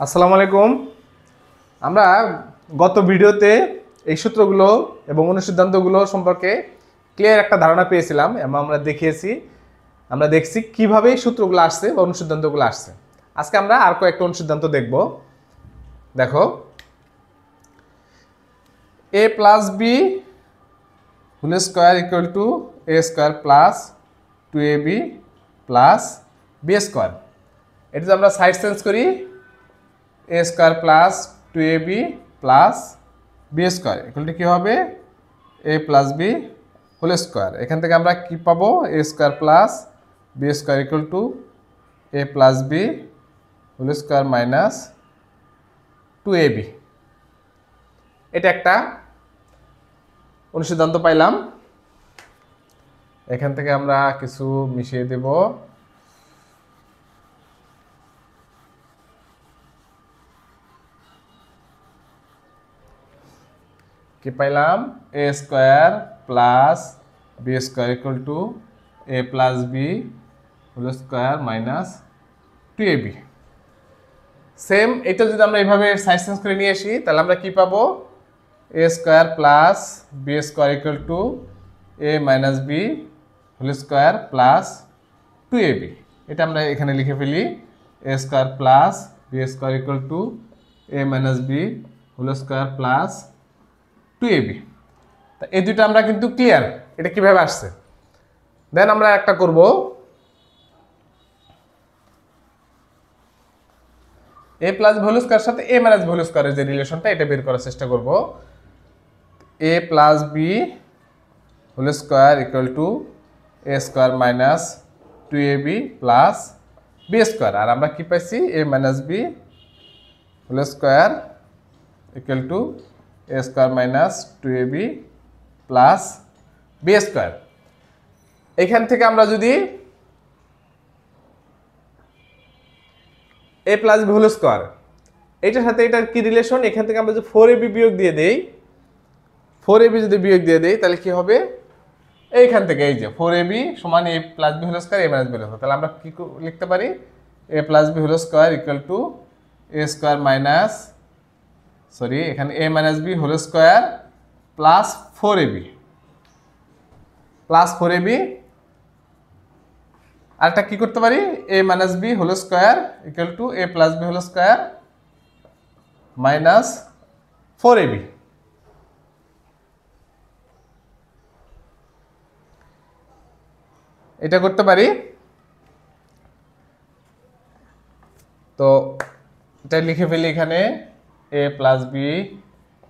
আসসালামু আলাইকুম। আমরা গত ভিডিওতে এই সূত্রগুলো এবং অনুসিদ্ধান্তগুলো সম্পর্কে ক্লিয়ার একটা ধারণা পেয়েছিলাম এবং আমরা দেখছি কিভাবে এই সূত্রগুলো আসছে বা অনুসিদ্ধান্তগুলো আসছে। আজকে আমরা আর কয়েকটা অনুসিদ্ধান্ত দেখব। দেখো, a plus B whole square equal to A square plus 2ab plus B square. এটা যদি আমরা সাইড চেঞ্জ করি, এ square plus 2ab plus B square এগুলো কি হবে A plus B whole square. এখান থেকে আমরা কি পাবো, A square plus B square equal to A plus B whole square minus 2ab। এটা একটা অনুসিদ্ধান্ত পাইলাম। এখান থেকে আমরা কিছু মিশিয়ে দেব। কি পাইলাম, এ square plus B square equal to A plus B whole square minus 2ab। Same এটা যদি আমরা এইভাবে সাইড চেঞ্জ করে নিয়ে আসি, তাহলে আমরা কি পাবো, A square plus B square equal to A minus B whole square plus 2ab। এটা আমরা এখানে লিখে ফেলি, A square plus B square equal to A minus B whole square plus 2ab। তা এই দুইটা আমরা কিন্তু ক্লিয়ার এটা কিভাবে আসছে। দেন আমরা একটা করব, A plus B whole square সাথে এ মাইনাস বি হোল স্কোয়ারের যে রিলেশনটা এটা বের করার চেষ্টা করব। A plus B whole square equal to A square minus 2ab plus B square. আর আমরা কি পাইছি, A minus B whole square equal to A square minus 2ab plus B square. এখান থেকে আমরা যদি A plus B whole square এটার সাথে এটার কি রিলেশন, এখান থেকে আমরা যদি 4ab বিয়োগ দিয়ে দেই, 4ab যদি বিয়োগ দিয়ে দেই তাহলে কি হবে, এইখান থেকে এই যে 4ab সমান A plus B whole square A minus B whole square. তাহলে আমরা কি লিখতে পারি, A plus B whole square equal to A square minus এখানে A minus B whole square plus 4ab plus 4ab। আরেকটা কি করতে পারি, A minus B whole square equal to A plus B whole square minus 4ab। এটা করতে পারি। তো এটা লিখে ফেলি এখানে, A plus B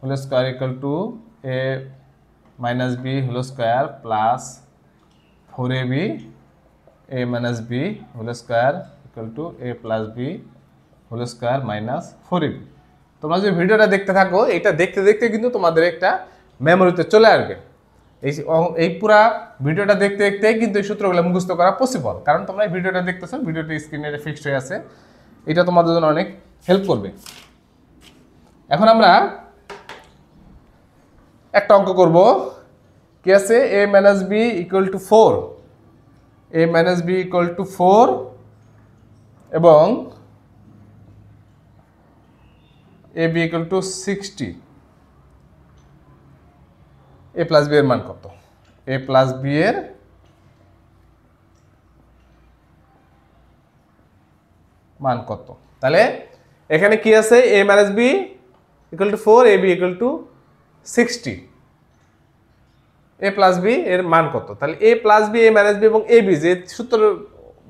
whole square equal to A minus B whole square plus 4ab A minus B whole square equal to A plus B whole square minus 4ab। তোমরা যে ভিডিওটা দেখতে থাকো, এটা দেখতে দেখতে কিন্তু তোমাদের একটা মেমোরিতে চলে আসবে। এই পুরা ভিডিওটা দেখতে দেখতে কিন্তু এই সূত্রগুলো মুখস্থ করা পসিবল, কারণ তোমরা এই ভিডিওটা দেখতেছো, ভিডিওটি স্ক্রিনে ফিক্সড হয়ে আছে। এটা তোমাদের জন্য অনেক হেল্প করবে। এখন আমরা একটা অঙ্ক করব। কি আছে, এ minus B equal to 4, A minus B equal to 4 এবং A B equal to 60। A plus B এর মান কত, এ প্লাস বি এর মান কত। তাহলে এখানে কি আছে, এ minus B equal to 4, A B equal to 60, A plus B এর মান কত। তাহলে এ plus B, A minus B এবং এ বি যে সূত্র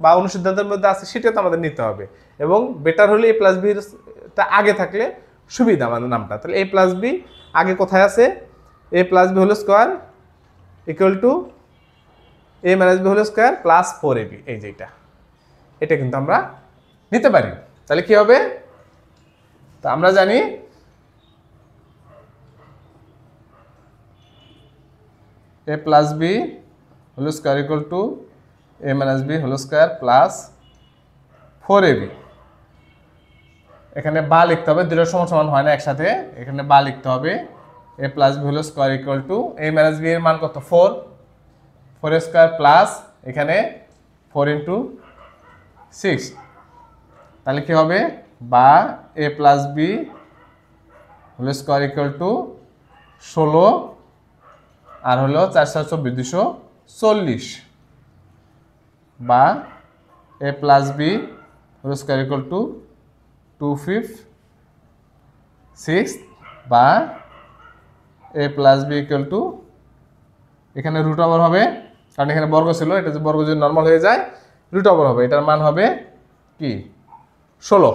বা অনুসিদ্ধান্তের মধ্যে আছে সেটা তো আমাদের নিতে হবে, এবং বেটার হলে এ প্লাস বিটা আগে থাকলে সুবিধা আমাদের নামটা। তাহলে এ প্লাস বি আগে কোথায় আছে, A plus B whole square equal to A minus B whole square plus 4ab, এই যে এটা কিন্তু আমরা নিতে পারি। তাহলে কি হবে, তা আমরা জানি A plus B whole square equal to A minus B whole square plus 4ab। এখানে বা লিখতে হবে, দুটো সমান সমান হয় না একসাথে, এখানে বা লিখতে হবে। A plus B whole square equal to A minus B এর মান কত, 4, 4 স্কোয়ার প্লাস এখানে 4 ইন্টু 6। তাহলে কি হবে, বা A plus B whole square equal to 16 আর হলো 424 240 বা A plus B whole square equal to 256 বা A plus B equal to এখানে রুট ওভার হবে কারণ এখানে বর্গ ছিল, এটা যে বর্গ যদি নর্মাল হয়ে যায় রুট ওভার হবে, এটার মান হবে কি 16।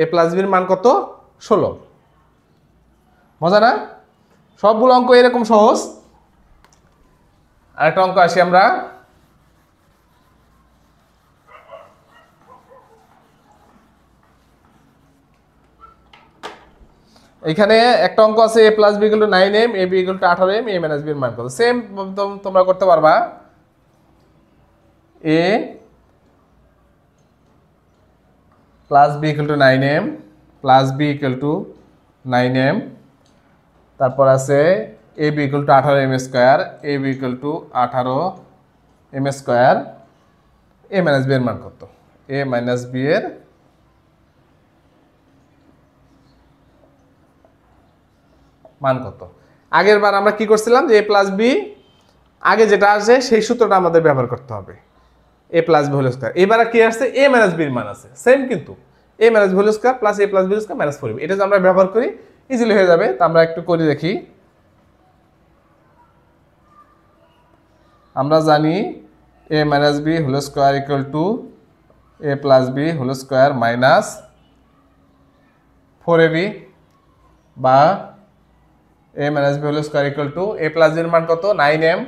এ প্লাস বির মান কত 16। মজা না? সবগুলো অঙ্ক এরকম সহজ। আরেকটা অঙ্ক আসি আমরা। এখানে একটা অঙ্ক আছে A plus B equal to 9m, A B equal to 18m, A minus B এর মান কত। সেম তোমরা করতে পারবা। A plus B equal to 9m plus B equal to 9m, তারপর আছে A B equal to 18m square, A B equal to 18m square, A minus B এর মান কত। এ মাইনাস বি এর মান কত। আগের বার আমরা কি করছিলাম যে এ প্লাস বি আগে যেটা আসে সেই সূত্রটা আমাদের ব্যবহার করতে হবে, A plus B whole square. এবার কি আসছে এ মাইনাস বির মান আছে সেম, কিন্তু A minus B whole square plus A plus B whole square minus 4b, এটা যদি আমরা ব্যবহার করি ইজিলি হয়ে যাবে। তা আমরা একটু করে দেখি। আমরা জানি A minus B whole square equal to A plus B whole square minus 4ab বা A minus B whole square equal to A plus বির মান কত 9m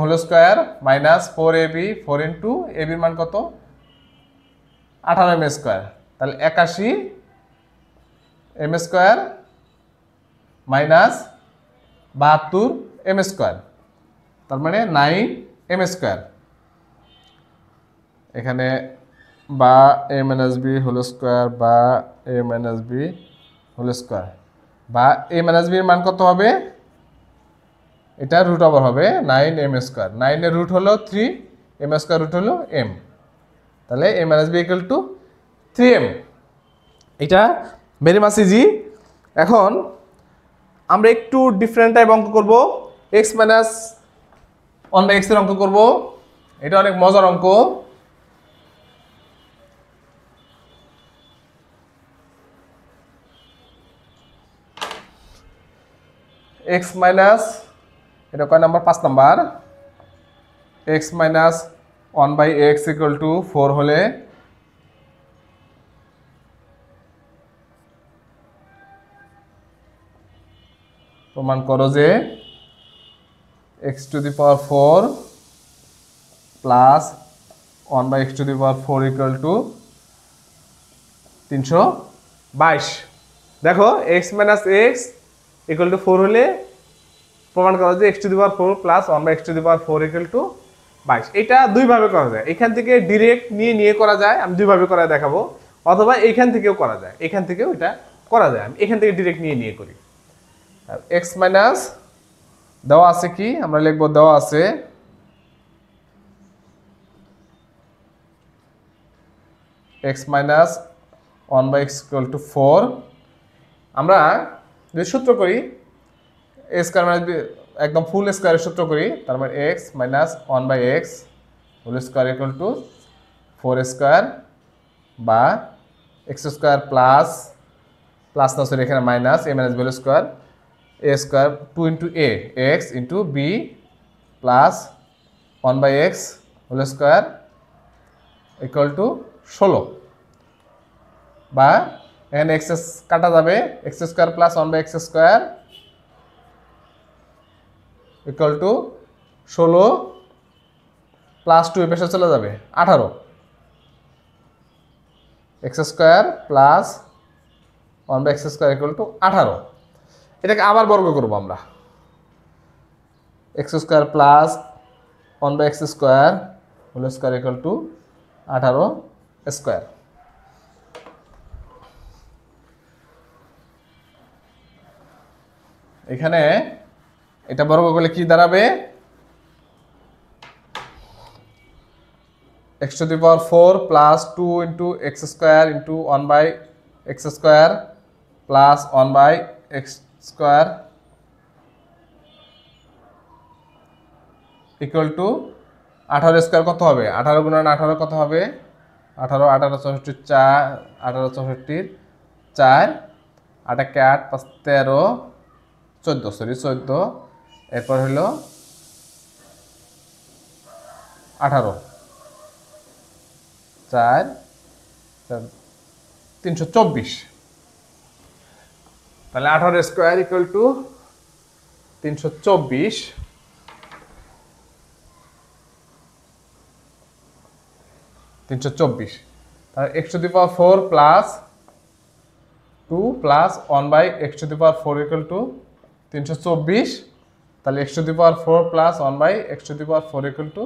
whole square minus 4ab, 4 into A বির মান কত 18m স্কোয়ার, তাহলে 81m square minus 72m square, তার মানে 9m স্কোয়ার। এখানে বা A minus B whole square বা A minus B whole square বা এ মাইনাস বির মান কত হবে, এটা রুট ওভার হবে 9m স্কোয়ার। 9 এর রুট হলো 3, m স্কোয়ার রুট হলো m, তাহলে a minus B equal to 3m। এটা ভেরি মাচ ইজি। এখন আমরা একটু ডিফারেন্ট টাইপ অঙ্ক করব, x মাইনাস 1/x এর অঙ্ক করব। এটা অনেক মজার অঙ্ক। x মাইনাস এটা কয় number 5 number. x minus 1/x equal to 4 হলে প্রমাণ করো যে x two the power 4 plus 1/x two the power 4 equal to 322। দেখো x minus x equal to 4 হলে প্রমাণ করা যায় x two the power 4 plus 1/x two the power 4 equal to 22। এটা দুইভাবে করা যায়, এখান থেকে ডিরেক্ট নিয়ে করা যায়, আমি দুইভাবে করে দেখাবো, অথবা এইখান থেকেও করা যায়, এখান থেকেও এটা করা যায়। আমি এখান থেকে ডিরেক্ট নিয়ে করি। x মাইনাস দেওয়া আছে কি আমরা লিখবো, দেওয়া আছে x minus 1/x equal to 4। আমরা যদি সূত্র করি a স্কয়ার মাইনাস বি একদম ফুল স্কয়ারের সূত্র করি, তার মানে x minus 1/x whole square equal to 4 square বা x square plus no sorry এখানে minus a minus B whole square a square 2 into a x into b plus 1/x whole square equal to 16 বা এখানে x কাটা যাবে, x square plus 1/x square equal to 16 plus 2 পেশে চলে যাবে 18, x square plus 1/x square equal to 18। এটাকে আবার বর্গ করব আমরা, x square plus 1/x square whole square equal to 18 square. এখানে এটা বর্গ করলে কি দাঁড়াবে, x to the power 4 plus 2 into x square into 1 by x square plus 1 by x square equal to 18 square কত হবে? 18 গুণন 18 কত হবে? 18 18 64 4 18 64 4 8 কে 8 5 13 14 সরি 14 এরপর হলো 18 4 324 তাহলে 18 স্কয়ার ইকুয়াল টু 324 324 তাহলে x to the power 4 plus 2 plus 1 by x to the power 4 equal to 324 তাহলে x to the power 4 plus 1 by x to the power 4 equal to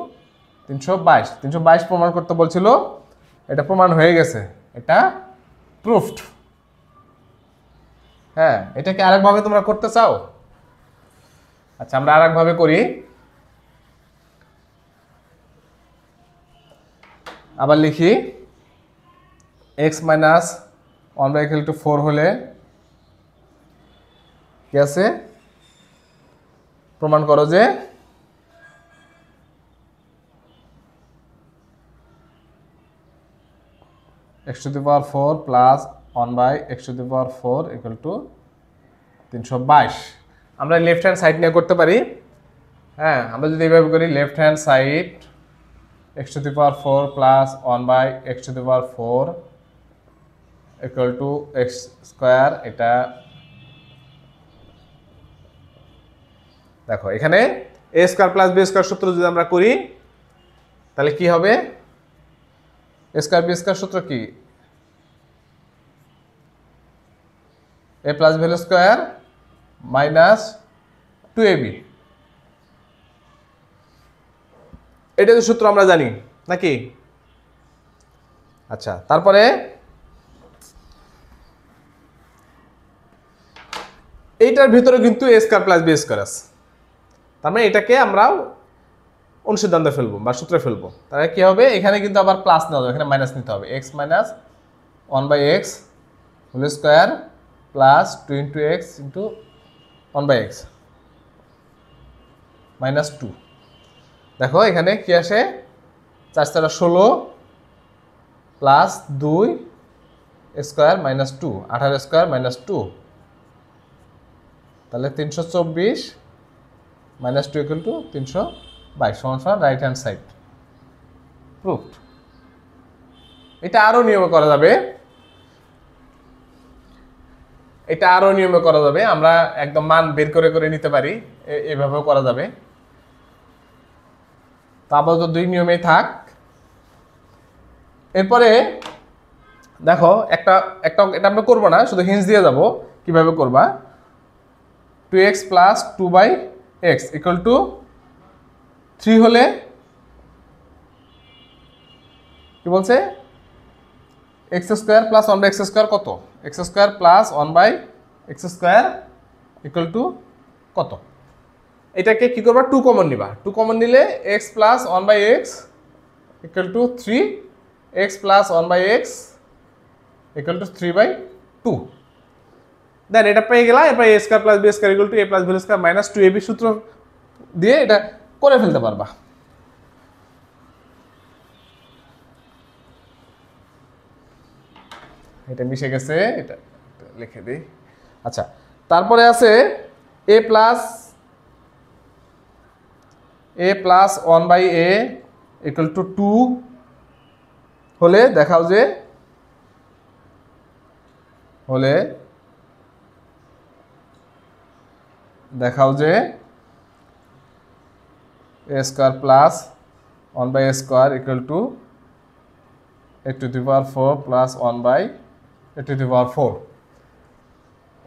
322 322 প্রমাণ করতে বলছিল এটা প্রমাণ হয়ে গেছে এটা প্রুফড হ্যাঁ এটাকে আরেকভাবে তোমরা করতে চাও আচ্ছা আমরা আরেকভাবে করি আবার লিখি x minus 1 by equal to 4 হলে কি আছে প্রমাণ করো যে x to the power 4 plus 1 by x to the power 4 equal to 322 আমরা লেফট হ্যান্ড সাইড নিয়ে করতে পারি হ্যাঁ আমরা যদি এইভাবে করি left hand side x to the power 4 plus 1 by x to the power 4 equal to x square এটা দেখো এখানে a square plus b square সূত্র যদি আমরা করি তাহলে কি হবে a square b square সূত্র কি a plus b whole square minus 2ab এটা তো সূত্র আমরা জানি নাকি আচ্ছা তারপরে এইটার ভিতরে কিন্তু a square plus b square আছে তার মানে এটাকে আমরা অনুসিদ্ধান্তে ফেলবো বা সূত্রে ফেলবো তাহলে কি হবে এখানে কিন্তু আবার প্লাস নেওয়া যাবে এখানে মাইনাস নিতে হবে x minus 1 by x whole square plus 2 into x into 1 by x minus 2 দেখো এখানে কি আসে 4 4 16 plus 2 square minus 2 18 square minus 2 তাহলে 324 মাইনাস 2 ইকুয়াল টু 322 সমান রাইট হ্যান্ড সাইড প্রুফড এটা আরো নিয়মে করা যাবে আমরা একদম মান বের করে করে নিতে পারি এভাবেও করা যাবে তো আপাতত দুই নিয়মেই থাক এরপরে দেখো একটা এটা আমরা করবো না শুধু হিন্টস দিয়ে যাব কিভাবে করবা 2x plus 2 by x equal to 3 হলে কি বলছে x square plus 1 by x square কত x square plus 1 by x square equal to কত এটাকে কি করবা 2 কমন নিবা 2 কমন নিলে x plus 1 by x equal to 3 x plus 1 by x equal to 3 by 2 দেন এটা পেয়ে গেলা এরপর a square plus b square equal to a plus b square minus 2ab সূত্র দিয়ে এটা করে ফেলতে পারবা এটা মিশে গেছে এটা লিখে দেই আচ্ছা তারপরে আছে a plus 1 by a equal to 2 হলে দেখাও যে a square plus 1 by a square equal to a to the power 4 plus 1 by a to the power 4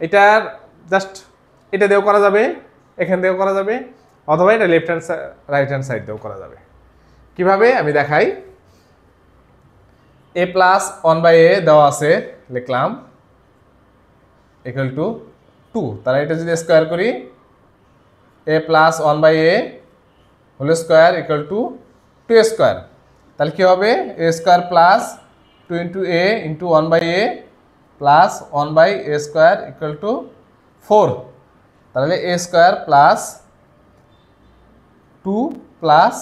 এটার জাস্ট এটা দিয়েও করা যাবে এখান দিয়েও করা যাবে অথবা এটা left hand right hand side দিয়েও করা যাবে কিভাবে আমি দেখাই a plus 1 by a দেওয়া আছে লিখলাম equal to 2 তাহলে এটা যদি স্কয়ার করি a plus 1 by a whole square equal to 2 square তাহলে কি হবে a square plus 2 into a into 1 by a plus 1 by a square equal to 4। তাহলে এ স্কোয়ার প্লাস 2 প্লাস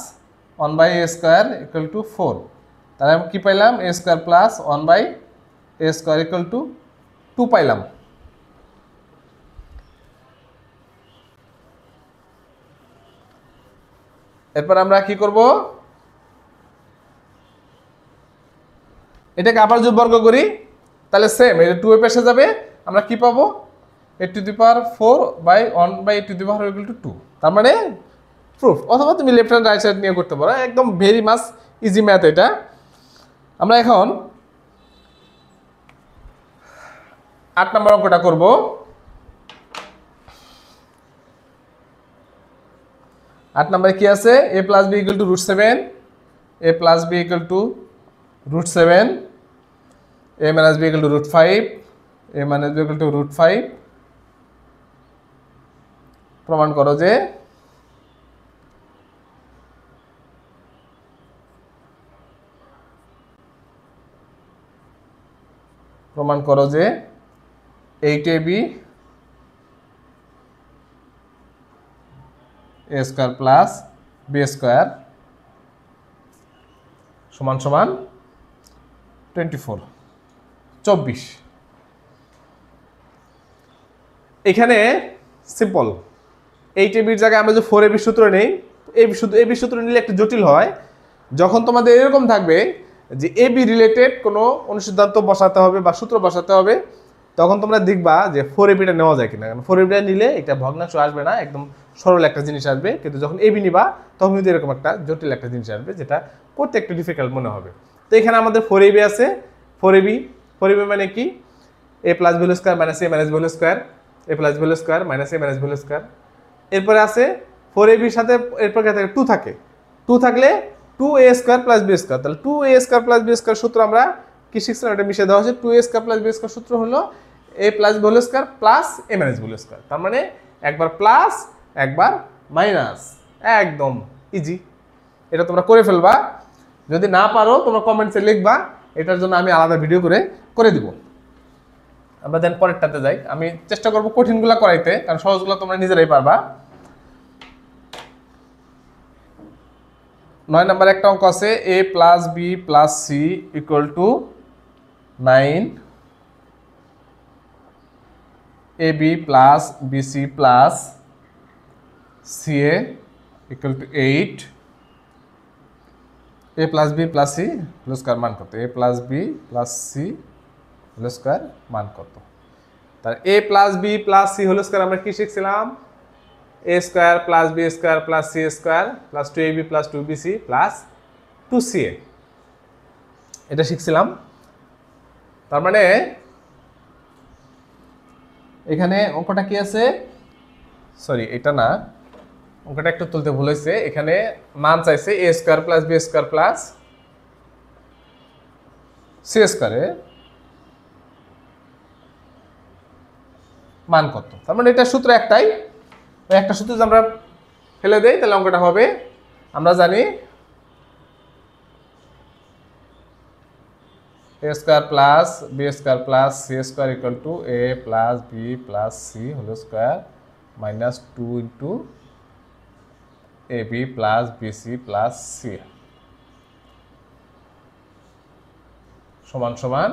1 by a square equal to 4। তাহলে আমি কী পাইলাম এ square plus 1 by a square equal to 2 পাইলাম। এরপর আমরা কি করব, এটাকে আবার যদি বর্গ করি তাহলে সেম এটা 2 এর পাশে যাবে, আমরা কি পাবো a to the power 4 by 1 by a to the power equal to 2। তার মানে প্রুফ। অথবা তুমি লেফট হ্যান্ড রাইট সাইড নিয়ে করতে পারো, একদম ভেরি মাস ইজি ম্যাথ এটা। আমরা এখন 8 নম্বর অঙ্কটা করব। 8 নম্বরে কি আছে a plus B equal to √7, a plus B equal to √7, a minus B equal to √5, a minus B equal to √5। প্রমাণ করো যে প্রমাণ করো যে 8ab a square plus B square সমান সমান 24। এখানে সিম্পল 8ab এর জায়গায় আমরা যে 4ab সূত্র নেই, ab সূত্র নিলে একটু জটিল হয়। যখন তোমাদের এরকম থাকবে যে ab রিলেটেড কোনো অনুসিদ্ধান্ত বসাতে হবে বা সূত্র বসাতে হবে, তখন তোমরা দেখবা যে 4abটা নেওয়া যায় কিনা। কারণ 4abটা নিলে এটা ভগ্নাংশ আসবে না, একদম সরল একটা জিনিস আসবে। কিন্তু যখন ab নিবা তখন কিন্তু এরকম একটা জটিল একটা জিনিস আসবে, যেটা করতে একটু ডিফিকাল্ট মনে হবে। তো এখানে আমাদের 4ab আছে। 4ab মানে কি a plus B whole square minus a minus B whole square, a plus B whole square minus a minus B whole square. এরপরে আছে 4ab এর সাথে এরপর 2 থাকে, 2 থাকলে 2a square plus B square. তাহলে 2a square plus B square সূত্র আমরা কি শিখছিলাম, এটা মিশিয়ে দেওয়া হচ্ছে। 2a square plus B square সূত্র হলো a plus B whole square plus a minus B whole square. তার মানে একবার প্লাস একবার মাইনাস, একদম ইজি। এটা তোমরা করে ফেলবা। যদি না পারো তোমরা কমেন্টসে লিখবা, এটার জন্য আমি আলাদা ভিডিও করে দিব। আমরা দেন পরেরটাতে যাই। আমি চেষ্টা করবো কঠিনগুলো করাইতে, কারণ সহজগুলো তোমরা নিজেরাই পারবা। 9 নম্বর একটা অঙ্ক আছে a plus B plus C equal to 9, ab plus bc plus ca equal to 8, a plus B plus C whole square মান কত, a plus B plus C whole square মান কত। তার a plus B plus C whole square আমরা কি শিখছিলাম, a square plus B square plus C square plus 2ab plus 2bc plus 2ca, এটা শিখছিলাম। তার মানে এখানে অঙ্কটা কি আছে, সরি এটা না, অঙ্কটা একটু তুলতে ভুল হয়েছে। এখানে মান চাইছে a square plus B square plus c স্কয়ারে মান কত। তার মানে এটা সূত্র একটাই, একটা সূত্র যদি আমরা ফেলে দেই তাহলে অঙ্কটা হবে, আমরা জানি a square plus B square plus C square equal to a plus B plus C whole square minus 2 into ab plus BC plus C সমান সমান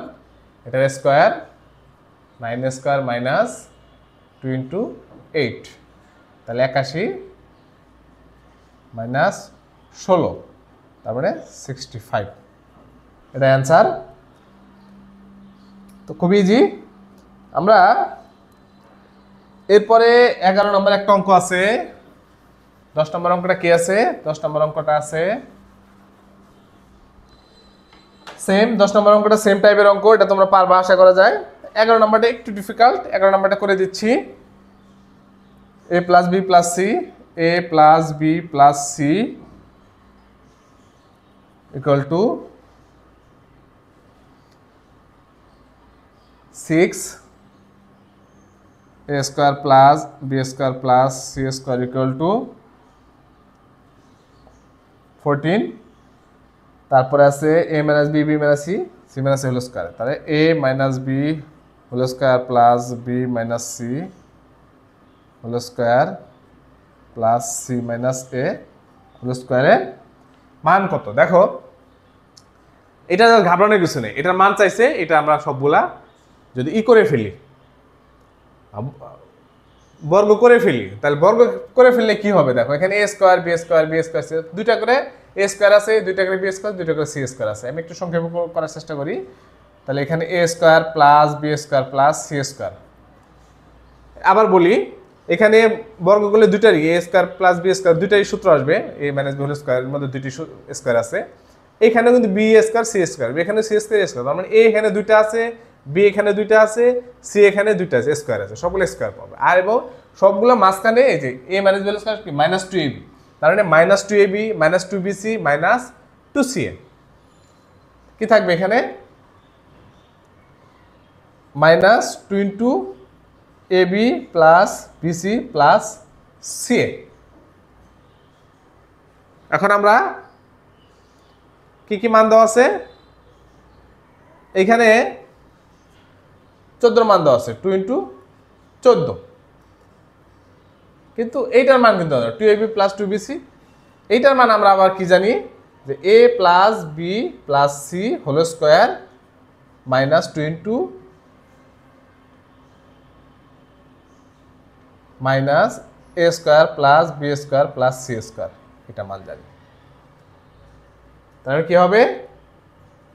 এটার স্কয়ার 9 স্কয়ার মাইনাস 2 ইন্টু 8, তাহলে 81 মাইনাস 16, তার মানে 65, এটা অ্যান্সার। তো খুবই ইজি। আমরা এরপরে 11 নম্বর একটা অঙ্ক আছে। 10 নম্বর অঙ্কটা কি আছে, 10 নম্বর অঙ্কটা আছে সেম। 10 নম্বর অঙ্কটা সেম টাইপের অঙ্ক, এটা তোমরা পারবা আশা করা যায়। 11 নম্বরটা একটু ডিফিকাল্ট, 11 নম্বরটা করে দিচ্ছি। a plus B plus c, a plus B plus C equal to 6, a square plus B square plus C square equal to 14, তারপরে আছে এ minus b, b minus c, c minus a whole square. তাহলে a minus B whole square plus b minus c whole square plus c minus a whole স্কোয়ারের মান কত? দেখো এটা ঘাবড়ানোর কিছু নেই, এটার মান চাইছে, এটা আমরা সবগুলা যদি করে ফেলি, বর্গ করে ফেলি, তাহলে বর্গ করে ফেললে কি হবে? দেখো এখানে a square b square b square, দুইটা করে এ স্কোয়ার আছে, দুইটা করে বি স্কোয়ার, দুইটা করে সি স্কোয়ার আছে। আমি একটু সংক্ষেপ করার চেষ্টা করি। তাহলে এখানে a square plus B square plus c square. আবার বলি, এখানে বর্গ করলে দুইটারই a square plus B square দুইটারই সূত্র আসবে, এ মাইনাস বি হোল স্কোয়ারের মধ্যে দুইটি স্কোয়ার আছে। এখানে কিন্তু বি স্কোয়ার সি স্কোয়ার, এখানে সি স্কোয়ার স্কোয়ার, তার মানে এ এখানে দুইটা আছে, বি এখানে দুইটা আছে, সি এখানে দুইটা আছে, স্কোয়ার আছে, সবগুলো স্কোয়ার পাবে। আর এবং সবগুলো মাঝখানে এই যে a minus B whole square কি মাইনাস টু এ বি, তার মানে minus two a b minus two b c minus two c a কি থাকবে এখানে? Minus two into a b plus BC plus c a. এখন আমরা কি কি মান দেওয়া আছে? এখানে 14 মান দেওয়া আছে, 2 ইন্টু 14, কিন্তু এইটার মান কিন্তু two a b plus two bc, এইটার মান আমরা আবার কি জানি যে a plus B plus C whole square minus two into minus a square plus B square plus c square, এটা মান জানি। তাহলে কি হবে?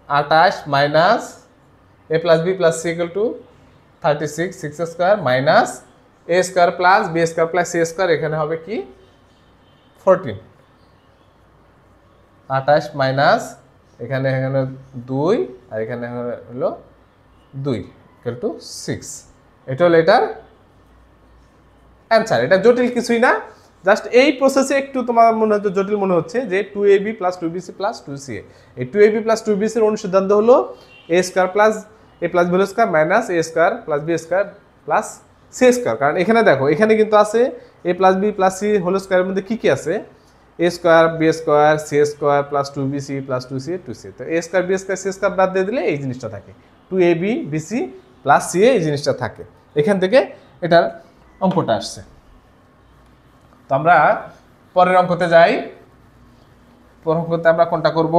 28 minus a plus B plus C equal to 36, 6 square minus a square plus B square plus c square, এখানে হবে কি 14। 28 minus এখানে এখানে 2 আর এখানে হলো 2 ইকুয়াল টু 6। এটা হলো এটার অ্যান্সার। এটা জটিল কিছুই না, জাস্ট এই প্রসেসে একটু তোমার মনে হচ্ছে জটিল মনে হচ্ছে যে 2ab plus 2bc plus 2ca। এই 2ab প্লাস 2bc এর অনুসিদ্ধান্ত হলো a square plus a plus b square minus a square plus b square plus c square. কারণ এখানে দেখো এখানে কিন্তু আছে a plus b plus c হোল স্কয়ারের মধ্যে কি কি আছে? a square b square c square plus 2bc plus 2ca 2c। তো a square b square c square বাদ দিয়ে দিলে এই জিনিসটা থাকে, 2ab bc প্লাস ca এই জিনিসটা থাকে। এখান থেকে এটার অঙ্কটা আসছে। তো আমরা পরের অঙ্কতে যাই। পরের অঙ্কতে আমরা কোনটা করব?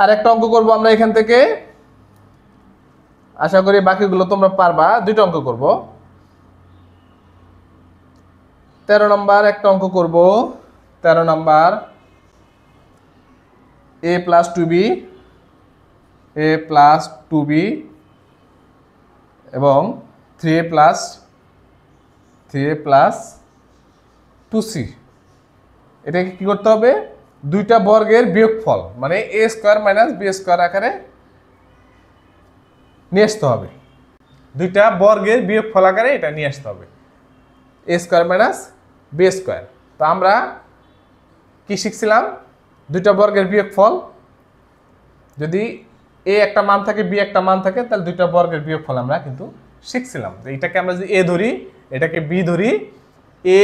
আর একটা অঙ্ক করব আমরা এখান থেকে, আশা করি বাকিগুলো তোমরা পারবা। দুইটা অঙ্ক করব। 13 নম্বর একটা অঙ্ক করব। 13 নম্বর a plus 2b a plus 2b এবং 3a প্লাস 2c, এটাকে কি করতে হবে? দুইটা বর্গের বিয়োগফল মানে a square minus b square আকারে নিয়ে আসতে হবে। দুইটা বর্গের বিয়োগফল আকারে এটা নিয়ে আসতে হবে, a square minus b square. তো আমরা কি শিখছিলাম? দুইটা বর্গের বিয়োগফল, যদি a একটা মান থাকে b একটা মান থাকে, তাহলে দুইটা বর্গের বিয়োগফল আমরা কিন্তু শিখছিলাম। যে এটাকে আমরা যদি a ধরি, এটাকে b ধরি, a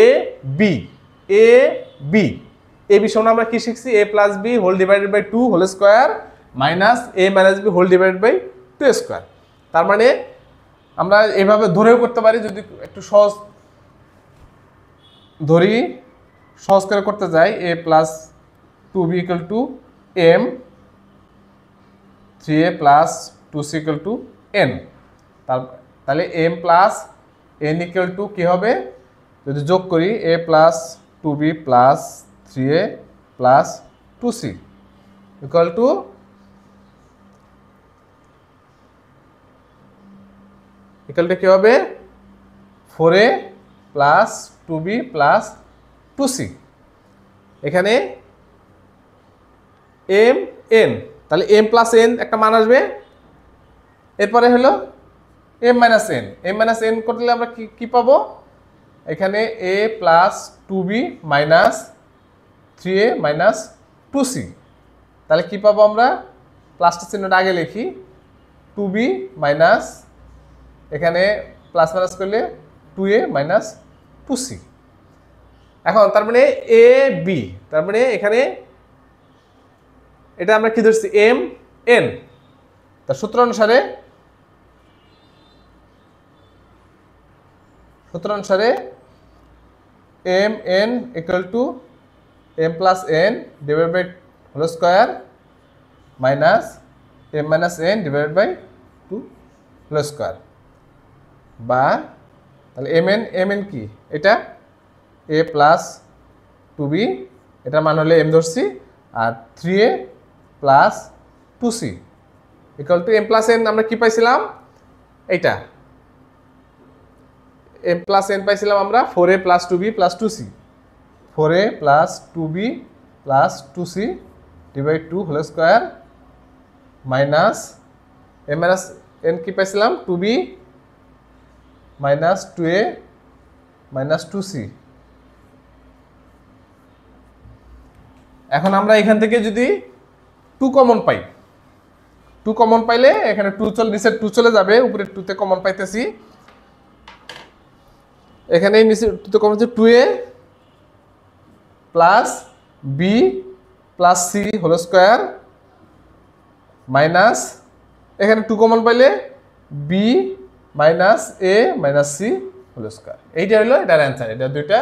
b সমান আমরা কি শিখছি? a plus b whole divided by 2 whole square minus a minus b whole divided by 2 square. তার মানে আমরা এভাবে ধরেও করতে পারি, যদি একটু সহজ ধরি, সহজ করে করতে যাই, a plus 2b equal to m, 3a plus 2c equal to n। তাহলে m plus n equal to কী হবে? যদি যোগ করি a plus 2b plus 3a plus 2c equal to কী হবে? 4a plus 2b plus 2c। এখানে m n, তাহলে m প্লাস n একটা মান আসবে, এরপরে হলো m মাইনাস n করলে আমরা কি পাবো? এখানে a plus 2b minus 3a minus 2c। তাহলে কি পাবো আমরা? প্লাসটা চিহ্নটা আগে লিখি, 2b মাইনাস এখানে প্লাস মাইনাস করলে 2a মাইনাস 2c। এখন তার মানে এ বি, তার মানে এখানে এটা আমরা কি ধরছি এম এন, তার সূত্র অনুসারে M N equal to M plus N divide by whole square minus M minus N divide by 2 whole square, বা তাহলে এম এন কি এটা এ প্লাস 2b, এটার মান হলে এম ধরছি, আর 3a plus 2c equal to M plus N আমরা কি পাইছিলাম, এইটা এম প্লাস এন পাইছিলাম আমরা 4a plus 2b plus 2c, 4a plus 2b plus 2c divide 2 whole square minus M minus N কি পাইছিলাম 2b minus 2a minus 2c। এখন আমরা এখান থেকে যদি 2 কমন পাই, 2 কমন পাইলে এখানে 2 নিচে 2 চলে যাবে, উপরে 2 তে কমন পাইতেছি, এখানে নিচে 2 তে কমন হচ্ছে 2a plus b plus c whole square minus এখানে 2 কমন পাইলে b minus a minus c whole square. এইটা হলো এটার অ্যান্সার। এটা দুইটা,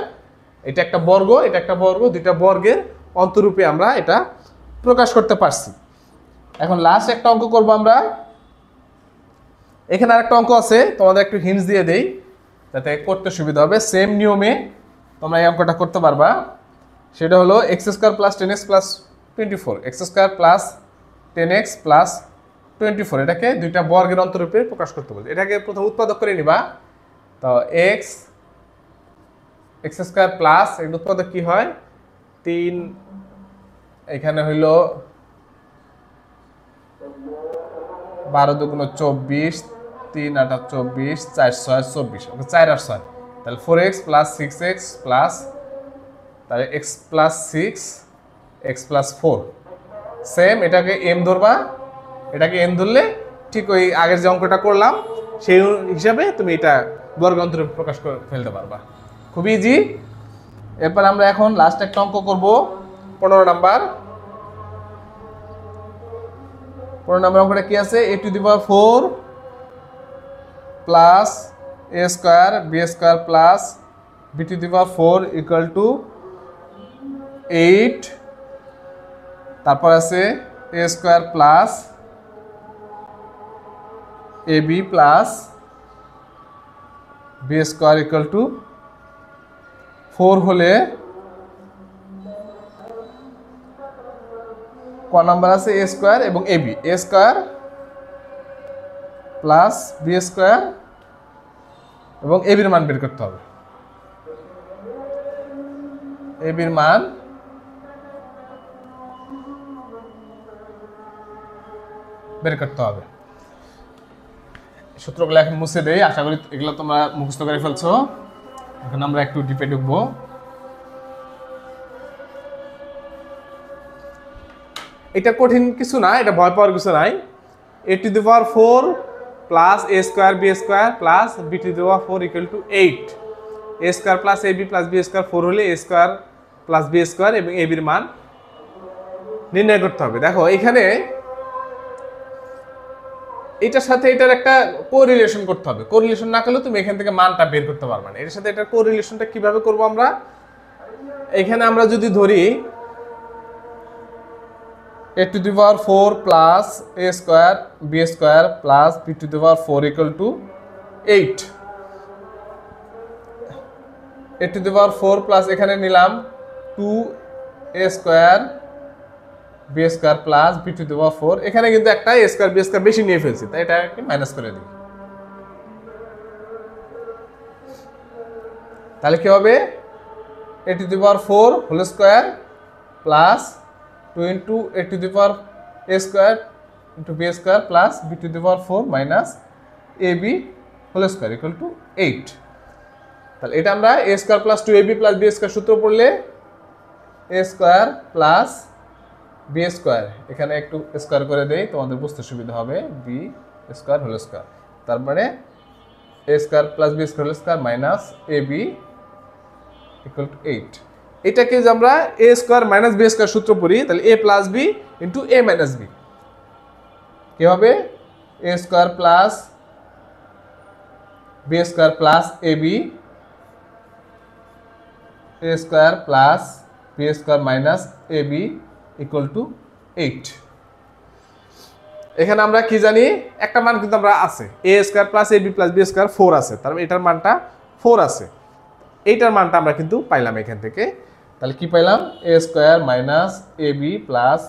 এটা একটা বর্গ, এটা একটা বর্গ, দুইটা বর্গের অন্তরূপে আমরা এটা প্রকাশ করতে পারছি। এখন লাস্ট একটা অঙ্ক করব আমরা। এখানে আরেকটা অঙ্ক আছে, তোমাদের একটু হিন্টস দিয়ে দেই যাতে করতে সুবিধা হবে। সেম নিয়মে তোমরা এই অঙ্কটা করতে পারবা। সেটা হলো x square plus 10x plus 24, x square plus 10x plus 24, এটাকে দুইটা বর্গের অন্তরূপে প্রকাশ করতে বলছে। এটাকে প্রথম উৎপাদক করে নিবা। তো এক্স স্কোয়ার প্লাস এর উৎপাদক কি হয় 3, এখানে হইল 12 দুগুণ 24, 3 8 24, 4 6 24, ওকে 4 আর 6, তাহলে 4x প্লাস 6x প্লাস তাহলে x plus 6 x plus 4। Same এটাকে এম ধরবা, এটাকে এম ধরলে ঠিক ওই আগের যে অঙ্কটা করলাম সেই হিসাবে তুমি এটা বর্গ অন্তরূপে প্রকাশ করে ফেলতে পারবা, খুব ইজি। এরপর আমরা এখন লাস্ট একটা অঙ্ক করব 15 নাম্বার। 15 নাম্বার অঙ্কটা কি আছে, a to the power 4 plus a square b square plus b two the power 4 equal to 8, তারপর আছে a square plus ab plus b square equal to 4 হলে ক নাম্বার আছে a স্কয়ার এবং ab, a square plus b square এবং ab এর মান বের করতে হবে। ab এর মান বের করতে হবে। সূত্রগুলো এখন মুছে দেই, আশা করি এগুলো তোমরা মুখস্থ করে ফেলছো। এখন আমরা একটু ডিপে ঢুকবো। এটা কঠিন কিছু না, এটা ভয় পাওয়ার কিছু নাই। a to the power 4 plus a square b square plus b two the power 4 equal to 8, a square plus ab plus b square 4 হলে a square plus b square এবং ab এর মান নির্ণয় করতে হবে। দেখো এখানে এটার সাথে এটার একটা কোরিলেশন করতে হবে, কোরিলেশন না করলে তুমি এখান থেকে মানটা বের করতে পারবে না। এটার সাথে এটার কোরিলেশনটা কিভাবে করব আমরা, এখানে আমরা যদি ধরি a to the power 4 plus a square b square plus b to the power 4 equal to 8, a to the power 4 plus এখানে নিলাম 2a square b square plus b to the power 4, এখানে কিন্তু একটা a square b square বেশি নিয়ে ফেলছি, তাই এটাকে মাইনাস করে দিই। তাহলে কি হবে a to the power 4 whole square plus 2 into a to the power a square into b square plus b to the power 4 minus ab whole square equal to 8। তাহলে এটা আমরা a square plus 2ab plus b square সূত্র পড়লে a square plus b square, এখানে একটু square করে দেই তোমাদের বুঝতে সুবিধা হবে, b square whole square, তার মানে a square plus b square whole square minus ab equal to 8। এটাকে যদি আমরা a square minus b square সূত্র পড়ি তাহলে এ plus b into a minus b কি হবে a square plus B square plus a b a square plus B square minus a B equal to 8। এখানে আমরা কি জানি একটা মান কিন্তু আমরা আছে এ square plus a b plus B square 4 আছে, তার মানে এটার মানটা 4 আছে। এইটার মানটা আমরা কিন্তু পাইলাম এখান থেকে। তাহলে কি পাইলাম এ square minus a b plus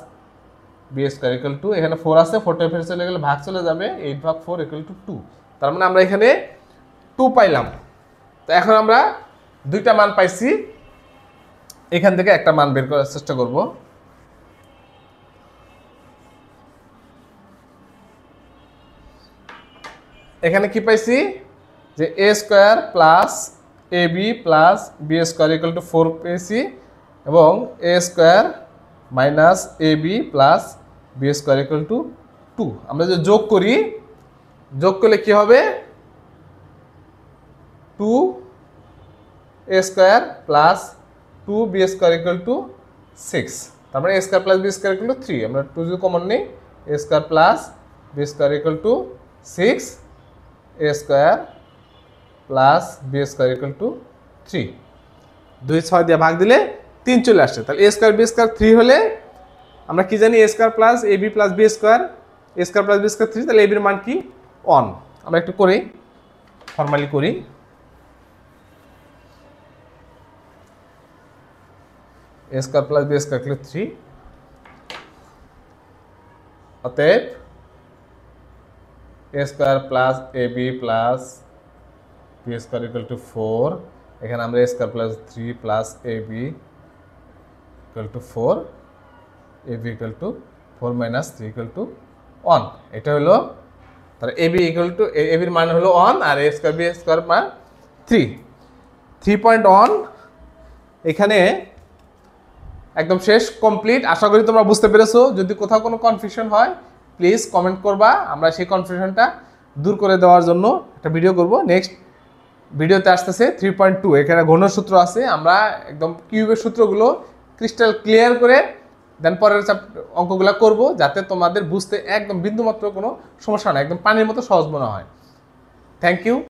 B square equal to, এখানে 4 আছে, 4টা ফের চলে গেলে ভাগ চলে যাবে, 8 ভাগ 4 ইকুয়াল টু 2। তার মানে আমরা এখানে 2 পাইলাম। তো এখন আমরা দুইটা মান পাইছি, এখান থেকে একটা মান বের করার চেষ্টা করব। এখানে কি পাইছি যে a square plus a b plus B square equal to 4 পেয়েছি এবং a square minus a b plus B square equal to 2। আমরা যে যোগ করি, যোগ করলে কি হবে 2 a square plus 2 b square equal to 6। তার মানে a square plus B square equal to 3। আমরা 2 যদি কমন নিই a square plus B square equal to 6 a square plus B square equal to 3। 2 6 দিয়ে ভাগ দিলে 3 চলে আসছে। তাহলে এ স্কোয়ার বি স্কোয়ার 3 হলে আমরা কি জানি এ square plus a b plus B square, A square plus B square 3, তাহলে এ বির মান কি 1। আমরা একটু করি, ফর্মালি করি। এ square plus B square equal to 3, অতএব a square plus a b plus B square equal to 4। এখানে আমরা a square plus 3 plus a B equal to 4, A B equal to 4 minus 3 equal to 1। এটা হলো তাহলে a B equal to a বির মান হলো 1 আর এ স্কোয়ার বি স্কোয়ার মান 3। 3.1 এখানে একদম শেষ, কমপ্লিট। আশা করি তোমরা বুঝতে পেরেছো। যদি কোথাও কোনো কনফিউশন হয় প্লিজ কমেন্ট করবা, আমরা সেই কনফিউশনটা দূর করে দেওয়ার জন্য একটা ভিডিও করব। নেক্সট ভিডিওতে আসতেছে 3.2, এখানে ঘনর সূত্র আছে, আমরা একদম কিউবের সূত্রগুলো ক্রিস্টাল ক্লিয়ার করে দেন পরের অঙ্কগুলো করব, যাতে তোমাদের বুঝতে একদম বিন্দুমাত্র কোনো সমস্যা না, একদম পানির মতো সহজ মনে হয়। Thank you.